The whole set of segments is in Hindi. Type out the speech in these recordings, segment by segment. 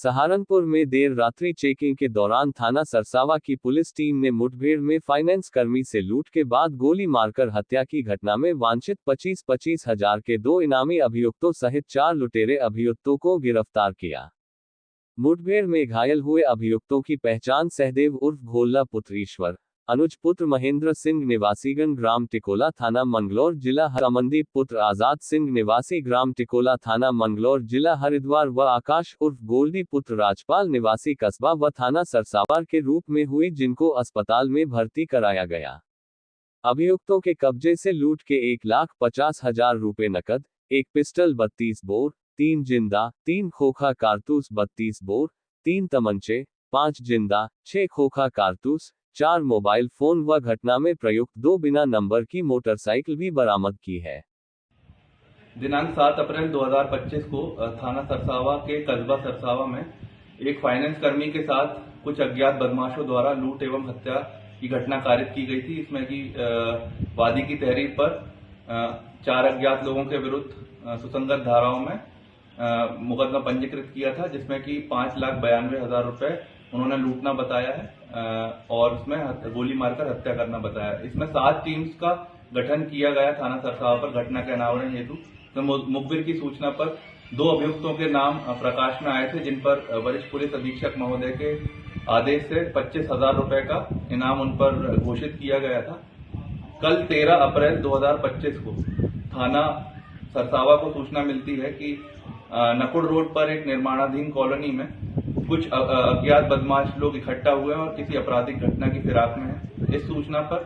सहारनपुर में देर रात्रि चेकिंग के दौरान थाना सरसावा की पुलिस टीम ने मुठभेड़ में फाइनेंस कर्मी से लूट के बाद गोली मारकर हत्या की घटना में वांछित 25-25 हजार के 2 इनामी अभियुक्तों सहित 4 लुटेरे अभियुक्तों को गिरफ्तार किया। मुठभेड़ में घायल हुए अभियुक्तों की पहचान सहदेव उर्फ भोला पुत्र ईश्वर, अनुज पुत्र महेंद्र सिंह निवासीगण ग्राम टिकोला थाना मंगलौर जिला अमनदीप पुत्र आजाद सिंह निवासी ग्राम टिकोला थाना मंगलौर जिला हरिद्वार व आकाश उर्फ गोल्डी पुत्र राजपाल निवासी कस्बा व थाना सरसावा के रूप में हुई, जिनको अस्पताल में भर्ती कराया गया। अभियुक्तों के कब्जे से लूट के 1,50,000 रुपए नकद, 1 पिस्टल 32 बोर, 3 जिंदा, 3 खोखा कारतूस 32 बोर, 3 तमंचे, 5 जिंदा, 6 खोखा कारतूस, 4 मोबाइल फोन व घटना में प्रयुक्त 2 बिना नंबर की मोटरसाइकिल भी बरामद की है। दिनांक 7 अप्रैल 2025 को थाना सरसावा के कस्बा सरसावा में एक फाइनेंस कर्मी के साथ कुछ अज्ञात बदमाशों द्वारा लूट एवं हत्या की घटना कारित की गई थी। इसमें कि वादी की तहरीर पर 4 अज्ञात लोगों के विरुद्ध सुसंगत धाराओं में मुकदमा पंजीकृत किया था, जिसमें कि 5,92,000 रुपए उन्होंने लूटना बताया है और उसमें गोली मारकर हत्या करना बताया। इसमें 7 टीम्स का गठन किया गया थाना सरसावा पर घटना के अनावरण हेतु। तो मुखबिर की सूचना पर 2 अभियुक्तों के नाम प्रकाश में आए थे, जिन पर वरिष्ठ पुलिस अधीक्षक महोदय के आदेश से 25,000 रुपए का इनाम उन पर घोषित किया गया था। कल 13 अप्रैल 2025 को थाना सरसावा को सूचना मिलती है कि नकुड़ रोड पर एक निर्माणाधीन कॉलोनी में कुछ अज्ञात बदमाश लोग इकट्ठा हुए हैं और किसी आपराधिक घटना की फिराक में है। इस सूचना पर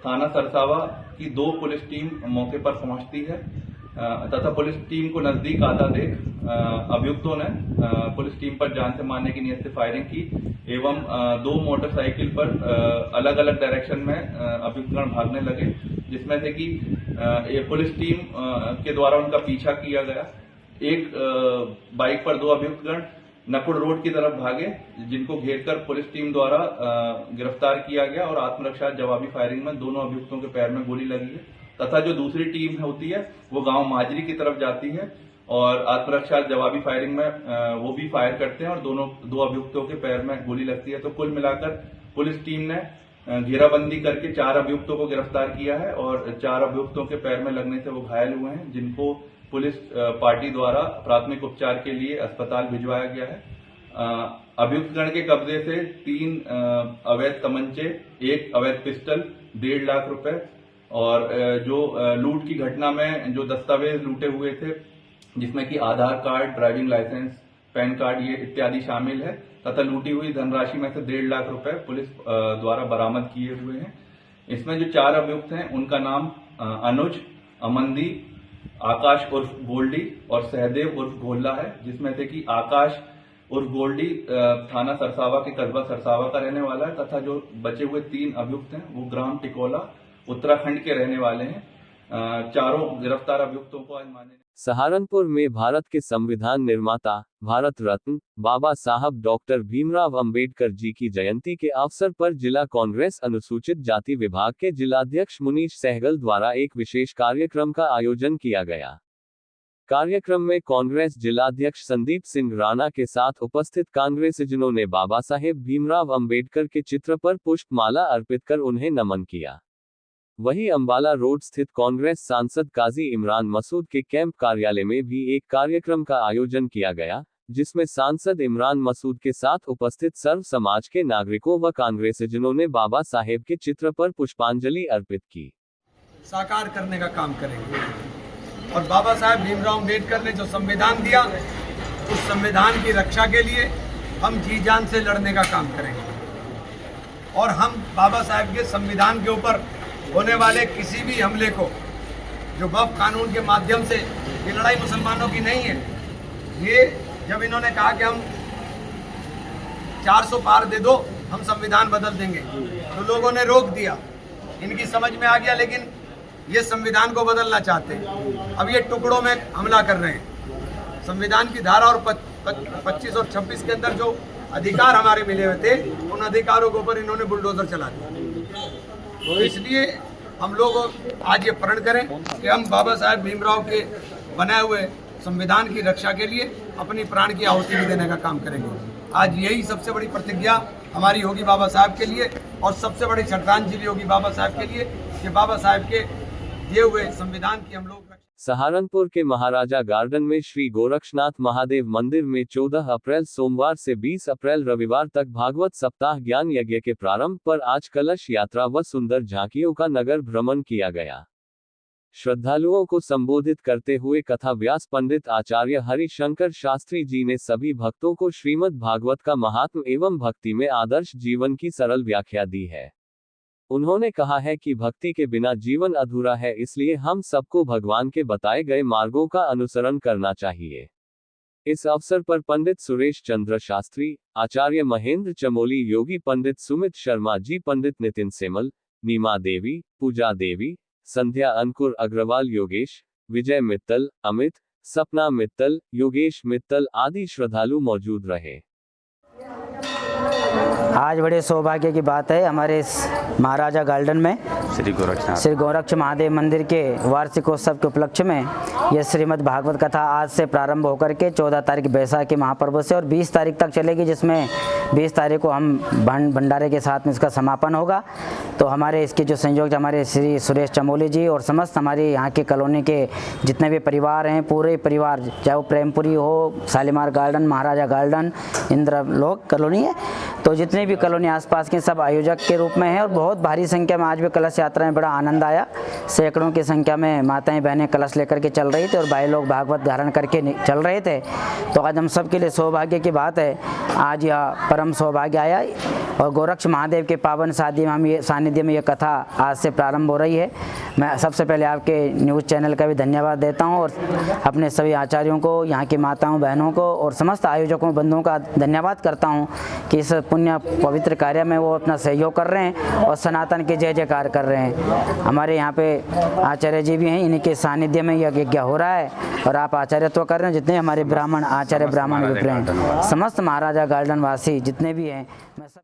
थाना सरसावा की 2 पुलिस टीम मौके पर पहुंचती है तथा पुलिस टीम को नजदीक आता देख अभियुक्तों ने पुलिस टीम पर जान से मारने की नीयत से फायरिंग की एवं 2 मोटरसाइकिल पर अलग अलग डायरेक्शन में अभियुक्तगण भागने लगे, जिसमें से कि पुलिस टीम के द्वारा उनका पीछा किया गया। एक बाइक पर 2 अभियुक्तगण नकुड़ रोड की तरफ भागे, जिनको घेरकर पुलिस टीम द्वारा गिरफ्तार किया गया और आत्मरक्षा जवाबी फायरिंग में दोनों अभियुक्तों के पैर में गोली लगी है तथा जो दूसरी टीम होती है वो गांव माजरी की तरफ जाती है और आत्मरक्षा जवाबी फायरिंग में वो भी फायर करते हैं और दोनों 2 अभियुक्तों के पैर में गोली लगती है। तो कुल मिलाकर पुलिस टीम ने घेराबंदी करके 4 अभियुक्तों को गिरफ्तार किया है और 4 अभियुक्तों के पैर में लगने से वो घायल हुए हैं, जिनको पुलिस पार्टी द्वारा प्राथमिक उपचार के लिए अस्पताल भिजवाया गया है। अभियुक्तगण के कब्जे से 3 अवैध तमंचे, 1 अवैध पिस्टल, 1.5 लाख रुपए और जो लूट की घटना में जो दस्तावेज लूटे हुए थे, जिसमें कि Aadhaar card, driving licence, PAN card ये इत्यादि शामिल है तथा लूटी हुई धनराशि में से 1.5 लाख रुपए पुलिस द्वारा बरामद किए हुए हैं। इसमें जो 4 अभियुक्त हैं उनका नाम अनुज, अमनदीप, आकाश उर्फ गोल्डी और सहदेव उर्फ भोला है, जिसमें से कि आकाश उर्फ गोल्डी थाना सरसावा के कस्बा सरसावा का रहने वाला है तथा जो बचे हुए 3 अभियुक्त हैं वो ग्राम टिकोला उत्तराखंड के रहने वाले हैं। चारों गिरफ्तार अभियुक्तों को आज माननीय सहारनपुर में भारत के संविधान निर्माता, भारत रत्न बाबा साहब डॉक्टर भीमराव अंबेडकर जी की जयंती के अवसर पर जिला कांग्रेस अनुसूचित जाति विभाग के जिलाध्यक्ष मुनीश सहगल द्वारा एक विशेष कार्यक्रम का आयोजन किया गया। कार्यक्रम में कांग्रेस जिलाध्यक्ष संदीप सिंह राणा के साथ उपस्थित कांग्रेसजनों ने बाबा साहेब भीमराव अंबेडकर के चित्र पर पुष्पमाला अर्पित कर उन्हें नमन किया। वहीं अंबाला रोड स्थित कांग्रेस सांसद काजी इमरान मसूद के कैंप कार्यालय में भी एक कार्यक्रम का आयोजन किया गया, जिसमें सांसद इमरान मसूद के साथ उपस्थित सर्व समाज के नागरिकों व कांग्रेसजनों ने बाबा साहेब के चित्र पर पुष्पांजलि अर्पित की। साकार करने का काम करेंगे और बाबा साहेब भीमराव अंबेडकर ने जो संविधान दिया, उस संविधान की रक्षा के लिए हम जी जान से लड़ने का काम करेंगे और हम बाबा साहेब के संविधान के ऊपर होने वाले किसी भी हमले को, जो वक्फ कानून के माध्यम से, ये लड़ाई मुसलमानों की नहीं है। ये जब इन्होंने कहा कि हम 400 पार दे दो, हम संविधान बदल देंगे, तो लोगों ने रोक दिया। इनकी समझ में आ गया, लेकिन ये संविधान को बदलना चाहते हैं। अब ये टुकड़ों में हमला कर रहे हैं। संविधान की धारा और 25 और 26 के अंदर जो अधिकार हमारे मिले हुए थे, उन अधिकारों के ऊपर इन्होंने बुलडोजर चला दिया। तो इसलिए हम लोग आज ये प्रण करें कि हम बाबा साहेब भीमराव के बनाए हुए संविधान की रक्षा के लिए अपनी प्राण की आहुति भी देने का काम करेंगे। आज यही सबसे बड़ी प्रतिज्ञा हमारी होगी बाबा साहब के लिए, और सबसे बड़ी श्रद्धांजलि होगी बाबा साहब के लिए कि बाबा साहब के दिए हुए संविधान की हम लोग। सहारनपुर के महाराजा गार्डन में श्री गोरक्षनाथ महादेव मंदिर में 14 अप्रैल सोमवार से 20 अप्रैल रविवार तक भागवत सप्ताह ज्ञान यज्ञ के प्रारंभ पर आज कलश यात्रा व सुंदर झांकियों का नगर भ्रमण किया गया। श्रद्धालुओं को संबोधित करते हुए कथा व्यास पंडित आचार्य हरिशंकर शास्त्री जी ने सभी भक्तों को श्रीमद् भागवत का महात्म एवं भक्ति में आदर्श जीवन की सरल व्याख्या दी है। उन्होंने कहा है कि भक्ति के बिना जीवन अधूरा है, इसलिए हम सबको भगवान के बताए गए मार्गों का अनुसरण करना चाहिए। इस अवसर पर पंडित सुरेश चंद्र शास्त्री, आचार्य महेंद्र चमोली, योगी पंडित सुमित शर्मा जी, पंडित नितिन सेमल, नीमा देवी, पूजा देवी, संध्या अंकुर अग्रवाल, योगेश, विजय मित्तल, अमित, सपना मित्तल, योगेश मित्तल आदि श्रद्धालु मौजूद रहे। आज बड़े सौभाग्य की बात है, हमारे इस महाराजा गार्डन में श्री गोरक्ष महादेव मंदिर के वार्षिकोत्सव के उपलक्ष्य में यह श्रीमद् भागवत कथा आज से प्रारंभ होकर के 14 तारीख बैसाखी महापर्व से और 20 तारीख तक चलेगी, जिसमें 20 तारीख को हम भंडारे के साथ में इसका समापन होगा। तो हमारे इसके जो संयोजक हमारे श्री सुरेश चमोली जी और समस्त हमारे यहाँ के कॉलोनी के जितने भी परिवार हैं, पूरे परिवार, चाहे वो प्रेमपुरी हो, शालीमार गार्डन, महाराजा गार्डन, इंद्रलोक कॉलोनी है, तो जितने भी कॉलोनी आसपास के सब आयोजक के रूप में हैं और बहुत भारी संख्या में आज भी कलश यात्रा में बड़ा आनंद आया। सैकड़ों की संख्या में माताएं बहनें कलश लेकर के चल रही थी और भाई लोग भागवत धारण करके चल रहे थे। तो आज हम सब के लिए सौभाग्य की बात है, आज यह परम सौभाग्य आया और गोरक्ष महादेव के पावन सानिध्य में यह कथा आज से प्रारंभ हो रही है। मैं सबसे पहले आपके न्यूज़ चैनल का भी धन्यवाद देता हूं और अपने सभी आचार्यों को, यहाँ की माताओं बहनों को और समस्त आयोजकों बंधुओं का धन्यवाद करता हूं कि इस पुण्य पवित्र कार्य में वो अपना सहयोग कर रहे हैं और सनातन के जय जयकार कर रहे हैं। हमारे यहाँ पे आचार्य जी भी हैं, इन्हीं के सानिध्य में यह यज्ञ हो रहा है और आप आचार्यत्व कर रहे हैं। जितने हमारे ब्राह्मण आचार्य ब्राह्मण विप्र हैं, समस्त महाराजा गार्डन वासी जितने भी हैं, मैं सब